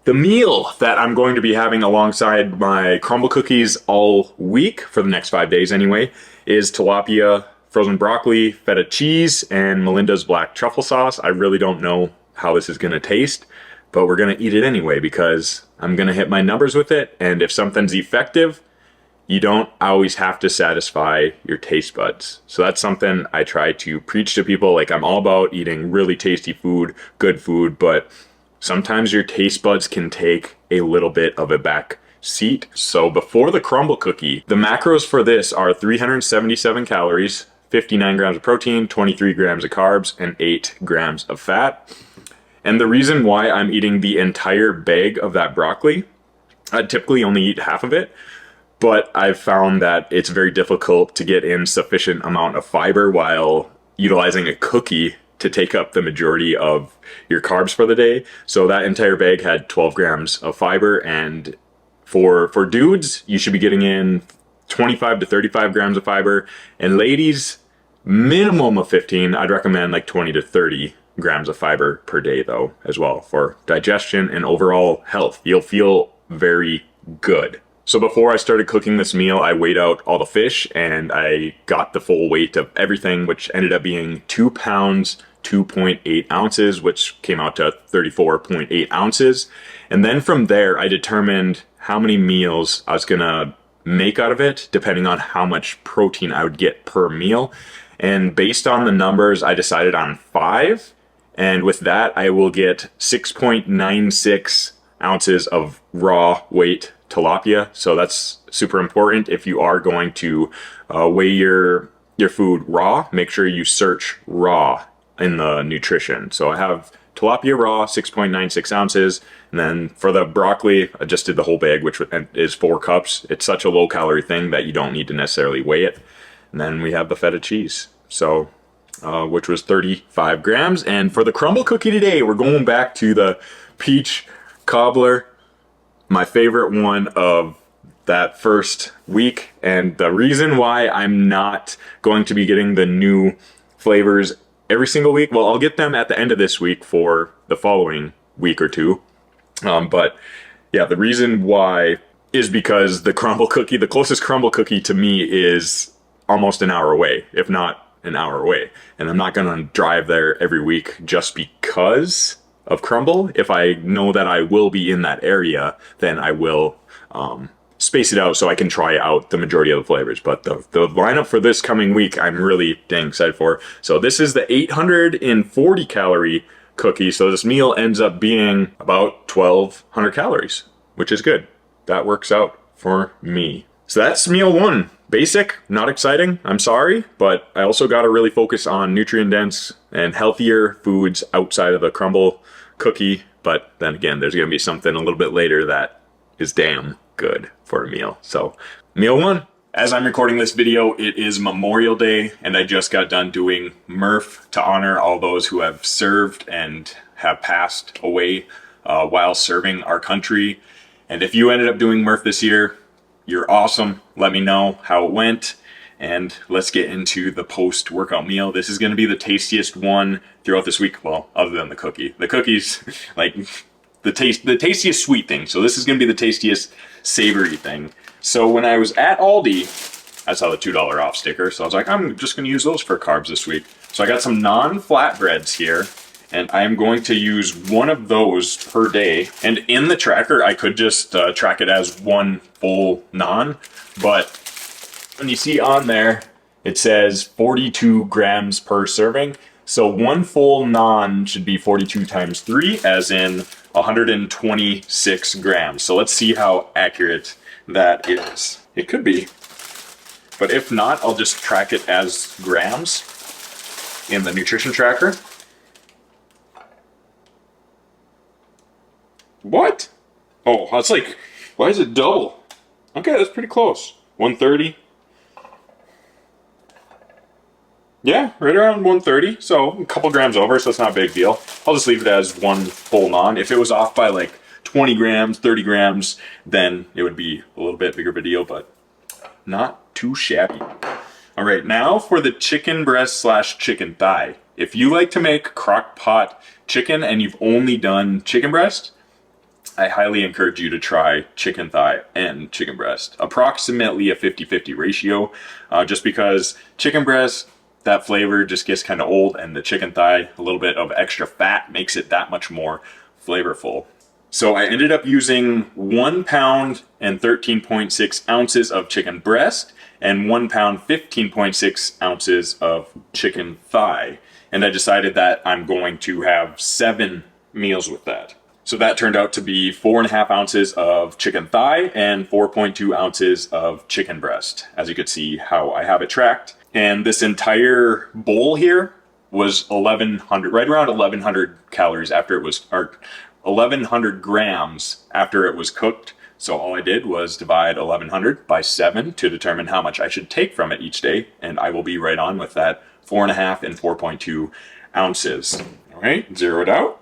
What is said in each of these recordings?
The meal that I'm going to be having alongside my Crumbl cookies all week, for the next 5 days anyway, is tilapia, frozen broccoli, feta cheese, and Melinda's black truffle sauce. I really don't know how this is going to taste, but we're going to eat it anyway because I'm going to hit my numbers with it, and if something's effective, you don't always have to satisfy your taste buds. So that's something I try to preach to people. Like, I'm all about eating really tasty food, good food, but sometimes your taste buds can take a little bit of a back seat. So before the Crumbl cookie, the macros for this are 377 calories, 59 grams of protein, 23 grams of carbs, and 8 grams of fat. And the reason why I'm eating the entire bag of that broccoli, I typically only eat half of it, but I've found that it's very difficult to get in sufficient amount of fiber while utilizing a cookie to take up the majority of your carbs for the day. So that entire bag had 12 grams of fiber, and for dudes, you should be getting in 25 to 35 grams of fiber, and ladies, minimum of 15. I'd recommend like 20 to 30 grams of fiber per day though, as well, for digestion and overall health. You'll feel very good. So before I started cooking this meal, I weighed out all the fish and I got the full weight of everything, which ended up being 2 pounds, 2.8 ounces, which came out to 34.8 ounces. And then from there, I determined how many meals I was gonna make out of it, depending on how much protein I would get per meal. And based on the numbers, I decided on 5. And with that, I will get 6.96 ounces of raw weight tilapia. So that's super important. If you are going to weigh your food raw, make sure you search raw in the nutrition. So I have tilapia raw, 6.96 ounces. And then for the broccoli, I just did the whole bag, which is 4 cups. It's such a low calorie thing that you don't need to necessarily weigh it. And then we have the feta cheese, so which was 35 grams. And for the Crumbl cookie today, we're going back to the peach cobbler, my favorite one of that first week. And the reason why I'm not going to be getting the new flavors every single week, well, I'll get them at the end of this week for the following week or two. But yeah, the reason why is because the Crumbl cookie, the closest Crumbl cookie to me is almost an hour away, if not an hour away. And I'm not gonna drive there every week just because of Crumbl. If I know that I will be in that area, then I will space it out so I can try out the majority of the flavors. But the lineup for this coming week, I'm really dang excited for. So this is the 840 calorie cookie. So this meal ends up being about 1,200 calories, which is good. That works out for me. So that's meal 1. Basic, not exciting, I'm sorry, but I also got to really focus on nutrient dense and healthier foods outside of the Crumbl cookie. But then again, there's going to be something a little bit later that is damn good for a meal. So meal 1. As I'm recording this video, it is Memorial Day, and I just got done doing MRF to honor all those who have served and have passed away while serving our country. And if you ended up doing MRF this year, you're awesome. Let me know how it went, and let's get into the post-workout meal. This is going to be the tastiest one throughout this week. Well, other than the cookie. The cookie's like the tastiest sweet thing. So this is going to be the tastiest savory thing. So when I was at Aldi, I saw the $2 off sticker. So I was like, I'm just going to use those for carbs this week. So I got some non-flatbreads here, and I am going to use one of those per day. And in the tracker, I could just track it as one full naan, but when you see on there, it says 42 grams per serving. So one full naan should be 42 times 3, as in 126 grams. So let's see how accurate that is. It could be, but if not, I'll just track it as grams in the nutrition tracker. What? Oh, that's like, why is it double? Okay, that's pretty close. 130. Yeah, right around 130. So a couple grams over, so it's not a big deal. I'll just leave it as one full naan. If it was off by like 20 grams, 30 grams, then it would be a little bit bigger of a deal, but not too shabby. All right, now for the chicken breast / chicken thigh. If you like to make crock pot chicken and you've only done chicken breast, I highly encourage you to try chicken thigh and chicken breast. Approximately a 50-50 ratio, just because chicken breast, that flavor just gets kind of old, and the chicken thigh, a little bit of extra fat makes it that much more flavorful. So I ended up using 1 pound and 13.6 ounces of chicken breast and 1 pound 15.6 ounces of chicken thigh. And I decided that I'm going to have 7 meals with that. So that turned out to be 4.5 ounces of chicken thigh and 4.2 ounces of chicken breast, as you could see how I have it tracked. And this entire bowl here was 1,100, right around 1,100 calories after it was, or 1,100 grams after it was cooked. So all I did was divide 1,100 by 7 to determine how much I should take from it each day, and I will be right on with that 4.5 and 4.2 ounces. All right, zero it out.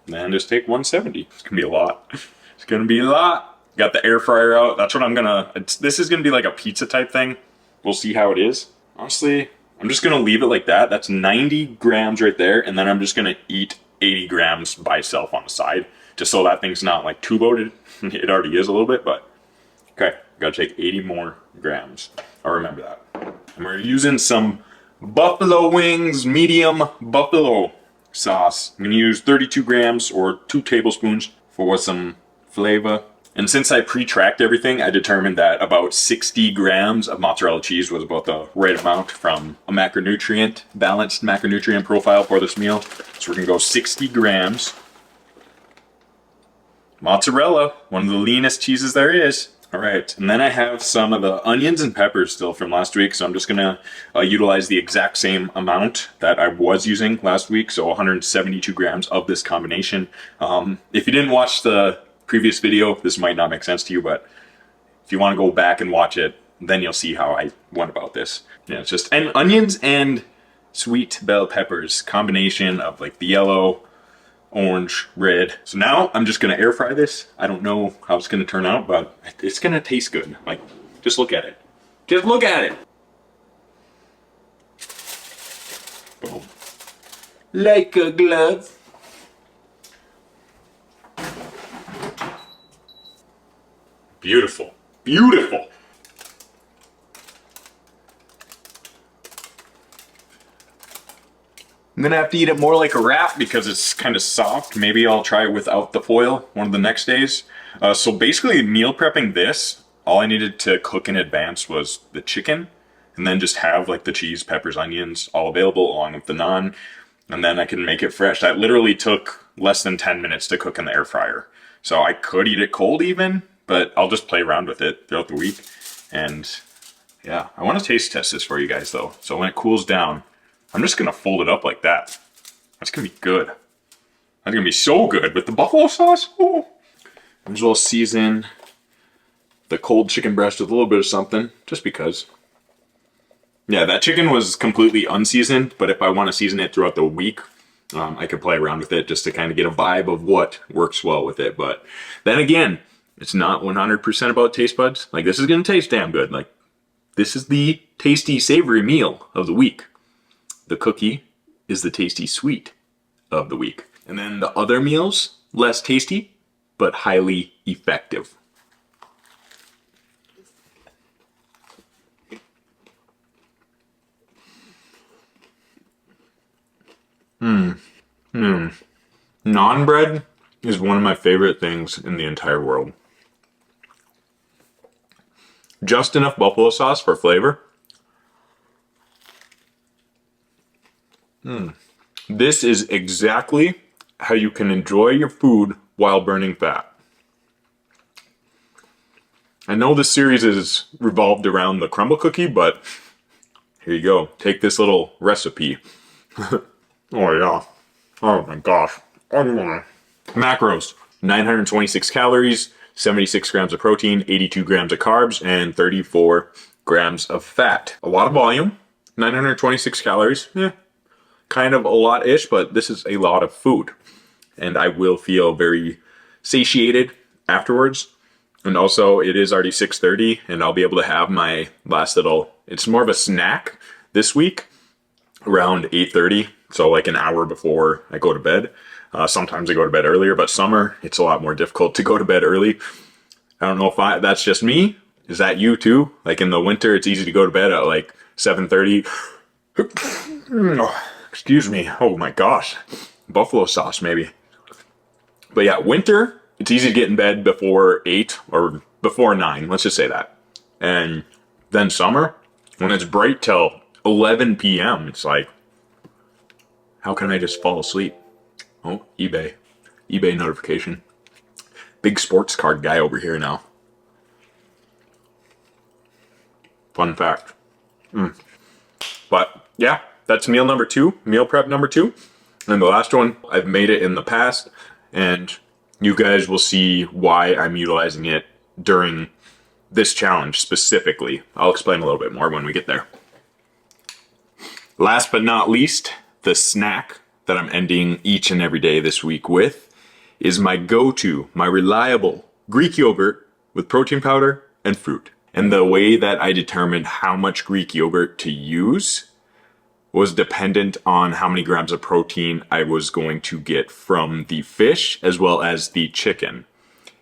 Then just take 170. It's gonna be a lot. It's gonna be a lot. Got the air fryer out. That's what I'm gonna, this is gonna be like a pizza type thing. We'll see how it is. Honestly, I'm just gonna leave it like that. That's 90 grams right there. And then I'm just gonna eat 80 grams by itself on the side, just so that thing's not like too loaded. It already is a little bit, but okay. Gotta take 80 more grams. I'll remember that. And we're using some buffalo wings, medium buffalo sauce. I'm gonna use 32 grams or 2 tablespoons for some flavor. And since I pre-tracked everything, I determined that about 60 grams of mozzarella cheese was about the right amount from a macronutrient, balanced macronutrient profile for this meal. So we're gonna go 60 grams. Mozzarella, one of the leanest cheeses there is. All right, and then I have some of the onions and peppers still from last week, so I'm just gonna utilize the exact same amount that I was using last week, so 172 grams of this combination. If you didn't watch the previous video, this might not make sense to you, but if you want to go back and watch it, then you'll see how I went about this. Yeah, it's just, and onions and sweet bell peppers, combination of like the yellow, orange, red. So now I'm just gonna air fry this. I don't know how it's gonna turn out, but it's gonna taste good. Like, just look at it. Just look at it. Boom. Like a glove. Beautiful. Beautiful. I'm gonna have to eat it more like a wrap because it's kind of soft. Maybe I'll try it without the foil one of the next days. So basically meal prepping this, all I needed to cook in advance was the chicken, and then just have like the cheese, peppers, onions all available along with the naan, and then I can make it fresh. That literally took less than 10 minutes to cook in the air fryer. So I could eat it cold even, but I'll just play around with it throughout the week. And yeah, I want to taste test this for you guys though. So when it cools down, I'm just gonna fold it up like that. That's gonna be good. That's gonna be so good with the buffalo sauce. Oh. Might as well season the cold chicken breast with a little bit of something, just because. Yeah, that chicken was completely unseasoned, but if I want to season it throughout the week, I could play around with it just to kind of get a vibe of what works well with it. But then again, it's not 100% about taste buds. Like, this is gonna taste damn good. Like, this is the tasty, savory meal of the week. The cookie is the tasty sweet of the week. And then the other meals, less tasty, but highly effective. Naan bread is one of my favorite things in the entire world. Just enough buffalo sauce for flavor. This is exactly how you can enjoy your food while burning fat. I know this series is revolved around the Crumbl cookie, but here you go. Take this little recipe. Oh yeah. Oh my gosh. Macros. 926 calories, 76 grams of protein, 82 grams of carbs, and 34 grams of fat. A lot of volume. 926 calories. Yeah. Kind of a lot-ish, but this is a lot of food. And I will feel very satiated afterwards. And also, it is already 6:30, and I'll be able to have my last little, it's more of a snack this week, around 8:30, so like an hour before I go to bed. Sometimes I go to bed earlier, but summer, it's a lot more difficult to go to bed early. I don't know if that's just me. Is that you too? Like in the winter, it's easy to go to bed at like 7:30. Excuse me. Oh my gosh. Buffalo sauce, maybe. But yeah, winter, it's easy to get in bed before 8 or before 9. Let's just say that. And then summer, when it's bright till 11 p.m., it's like, how can I just fall asleep? Oh, eBay. eBay notification. Big sports card guy over here now. Fun fact. But yeah, that's meal number 2, meal prep number 2. And the last one, I've made it in the past, and you guys will see why I'm utilizing it during this challenge specifically. I'll explain a little bit more when we get there. Last but not least, the snack that I'm ending each and every day this week with is my go-to, my reliable Greek yogurt with protein powder and fruit. And the way that I determined how much Greek yogurt to use was dependent on how many grams of protein I was going to get from the fish as well as the chicken.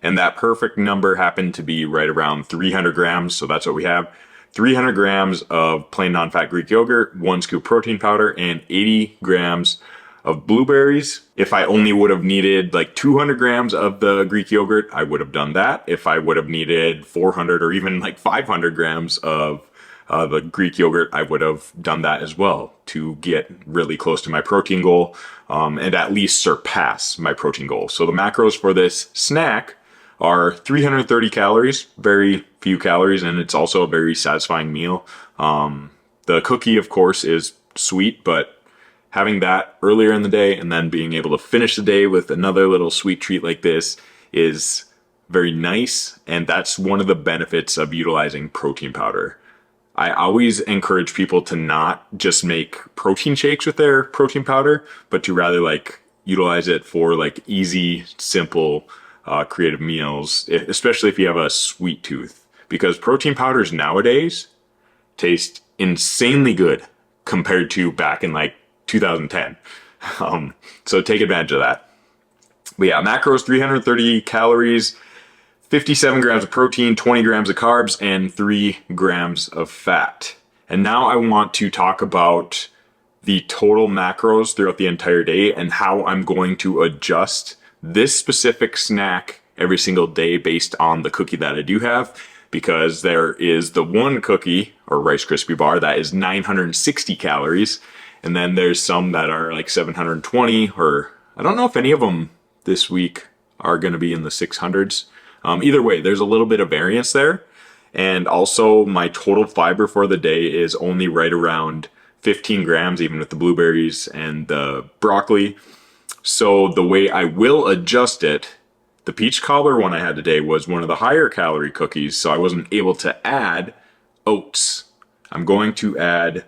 And that perfect number happened to be right around 300 grams. So that's what we have. 300 grams of plain non-fat Greek yogurt, 1 scoop protein powder, and 80 grams of blueberries. If I only would have needed like 200 grams of the Greek yogurt, I would have done that. If I would have needed 400 or even like 500 grams of the Greek yogurt, I would have done that as well to get really close to my protein goal and at least surpass my protein goal. So the macros for this snack are 330 calories, very few calories, and it's also a very satisfying meal. The cookie, of course, is sweet, but having that earlier in the day and then being able to finish the day with another little sweet treat like this is very nice, and that's one of the benefits of utilizing protein powder. I always encourage people to not just make protein shakes with their protein powder, but to rather like utilize it for like easy, simple, creative meals, especially if you have a sweet tooth, because protein powders nowadays taste insanely good compared to back in like 2010. So take advantage of that. But yeah, macros, 330 calories, 57 grams of protein, 20 grams of carbs, and 3 grams of fat. And now I want to talk about the total macros throughout the entire day and how I'm going to adjust this specific snack every single day based on the cookie that I do have, because there is the one cookie or Rice Krispie bar that is 960 calories, and then there's some that are like 720, or I don't know if any of them this week are going to be in the 600s. Either way, there's a little bit of variance there. And also my total fiber for the day is only right around 15 grams, even with the blueberries and the broccoli. So the way I will adjust it, the peach cobbler one I had today was one of the higher calorie cookies, so I wasn't able to add oats. I'm going to add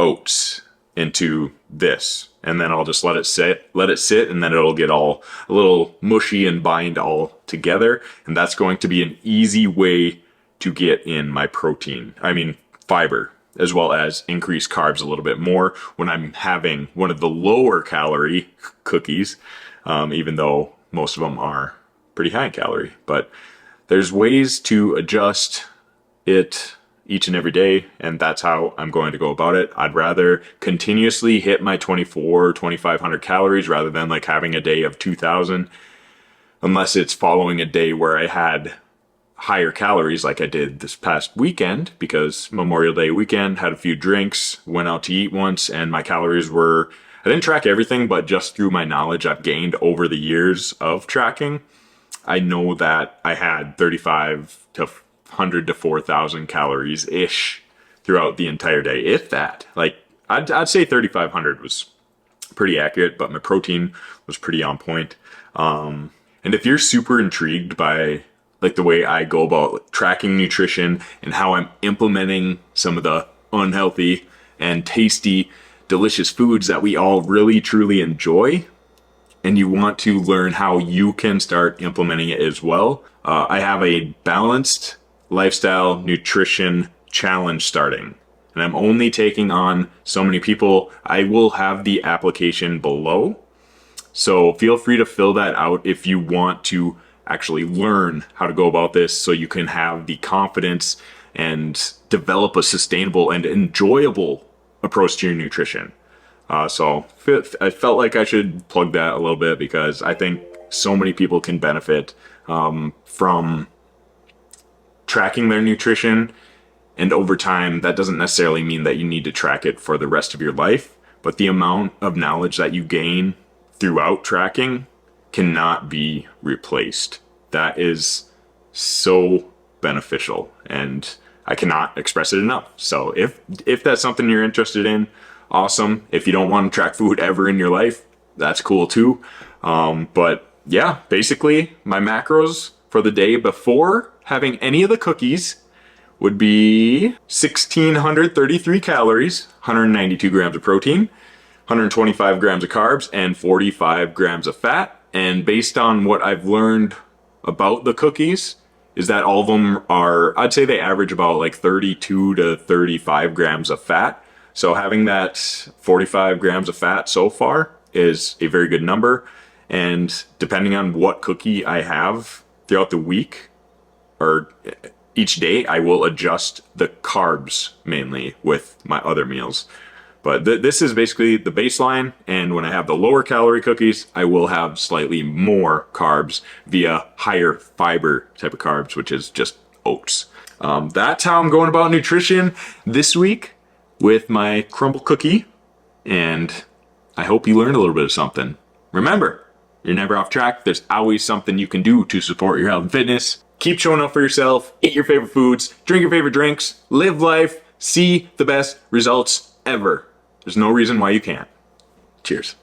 oats into this, and then I'll just let it sit, and then it'll get all a little mushy and bind all together. And that's going to be an easy way to get in my fiber, as well as increase carbs a little bit more when I'm having one of the lower calorie cookies, even though most of them are pretty high in calorie. But there's ways to adjust it each and every day, and that's how I'm going to go about it. I'd rather continuously hit my 2,500 calories rather than like having a day of 2,000, unless it's following a day where I had higher calories like I did this past weekend, because Memorial Day weekend, had a few drinks, went out to eat once, and my calories were, I didn't track everything, but just through my knowledge I've gained over the years of tracking, I know that I had 35 to 100 to 4,000 calories ish throughout the entire day, if that. Like I'd say 3,500 was pretty accurate, but my protein was pretty on point. And if you're super intrigued by like the way I go about tracking nutrition and how I'm implementing some of the unhealthy and tasty, delicious foods that we all really truly enjoy, and you want to learn how you can start implementing it as well, I have a balanced lifestyle nutrition challenge starting, and I'm only taking on so many people. I will have the application below, So feel free to fill that out if you want to actually learn how to go about this so you can have the confidence and develop a sustainable and enjoyable approach to your nutrition. So I felt like I should plug that a little bit because I think so many people can benefit from tracking their nutrition. And over time, that doesn't necessarily mean that you need to track it for the rest of your life, but the amount of knowledge that you gain throughout tracking cannot be replaced. That is so beneficial, and I cannot express it enough. So if that's something you're interested in, awesome. If you don't want to track food ever in your life, that's cool too. But yeah, basically my macros for the day before having any of the cookies would be 1,633 calories, 192 grams of protein, 125 grams of carbs, and 45 grams of fat. And based on what I've learned about the cookies, is that all of them are, I'd say they average about like 32 to 35 grams of fat. So having that 45 grams of fat so far is a very good number. And depending on what cookie I have throughout the week or each day, I will adjust the carbs mainly with my other meals. But this is basically the baseline, and when I have the lower calorie cookies, I will have slightly more carbs via higher fiber type of carbs, which is just oats. That's how I'm going about nutrition this week with my Crumbl cookie, and I hope you learned a little bit of something. Remember, you're never off track. There's always something you can do to support your health and fitness. Keep showing up for yourself, eat your favorite foods, drink your favorite drinks, live life, see the best results ever. There's no reason why you can't. Cheers.